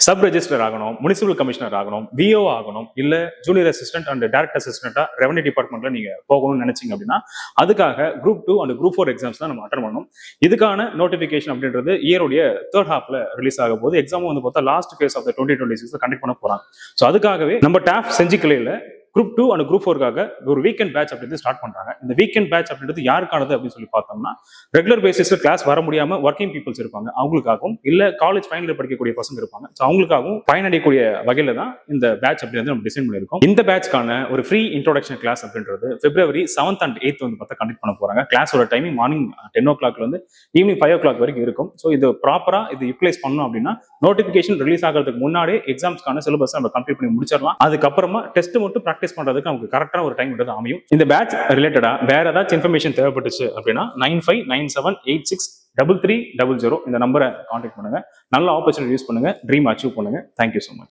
Sub register ஆகணும், municipal commissioner ஆகணும், VO ஆகணும், இல்ல ஜூனியர் அசிஸ்டன்ட் அண்ட் டைரக்ட் அசிஸ்டன்டா ரெவன்யூ டிபார்ட்மெண்ட்ல நீங்க போகணும்னு நினைச்சீங்க அப்படின்னா அதுக்காக குரூப் 2 அண்ட் குரூப் 4 எக்ஸாம்ஸ் தான் நம்ம அட்டன் பண்ணணும். இதுக்கான நோட்டிபிகேஷன் அப்படின்றது இயருடைய தேர்ட் ஹாஃப்ல ரிலீஸ் ஆக போது. எக்ஸாம் வந்து பார்த்தா லாஸ்ட் ஃபேஸ் ஆஃப் 2026 கண்டக்ட் பண்ண போறாங்க. ஸோ அதுக்காகவே நம்ம டாப் செஞ்சிக்கலையில குரூப் 2 அண்ட் குரூப் 4க்காக ஒரு வீக்கெண்ட் பேட்ச் அப்படின்றது ஸ்டார்ட் பண்றாங்க. இந்த வீக்கெண்ட் பேட்ச் அப்படின்றது யாருக்கானது அப்படின்னு சொல்லி பார்த்தோம்னா ரெகுலர் பேசிஸ்ல கிளாஸ் வர முடியாம ஒர்க்கிங் பீப்புள்ஸ் இருப்பாங்க அவங்களுக்காகவும், இல்ல காலேஜ் ஃபைனல் இயர் படிக்கக்கூடிய பசங்க இருப்பாங்க. ஸோ அவங்களுக்காகவும் பயனடையக்கூடிய வகையில தான் இந்த பேட்ச் அப்படின்றது நம்ம டிசைன் பண்ணியிருக்கோம். இந்த பேட்ச்க்கான ஒரு ஃப்ரீ இன்ட்ரோடக்ஷன் கிளாஸ் அப்படின்றது February 7th and 8th வந்து பார்த்தா கண்டக்ட் பண்ண போறாங்க. கிளாஸோட டைமிங் மார்னிங் 10 o'clock இருந்து ஈவினிங் 5 o'clock வரைக்கும் இருக்கும். ஸோ இது ப்ராப்பரா இது யூட்டிலைஸ் பண்ணணும் அப்படின்னா நோட்டிபிகேஷன் ரிலீஸ் ஆகிறதுக்கு முன்னாடி எக்ஸாம்ஸ்க்கான சிலபஸ் நம்ம கம்ப்ளீட் பண்ணி முடிச்சிடலாம். அதுக்கப்புறமா டெஸ்ட் மட்டும் ப்ராக்டிஸ் பண்றதுக்கு நமக்கு கரெக்டான ஒரு டைம் அமையும். இந்த பேட்ச் ரிலேட்டடா வேற ஏதாச்சும் இன்ஃபர்மேஷன் தேவைப்பட்டுச்சு அப்படின்னா 9597863300 இந்த நம்பரை கான்டாக்ட் பண்ணுங்க. நல்ல ஆப்பர்ச்சுனிட்டி யூஸ் பண்ணுங்க, ட்ரீம் அச்சீவ் பண்ணுங்க. Thank you so much.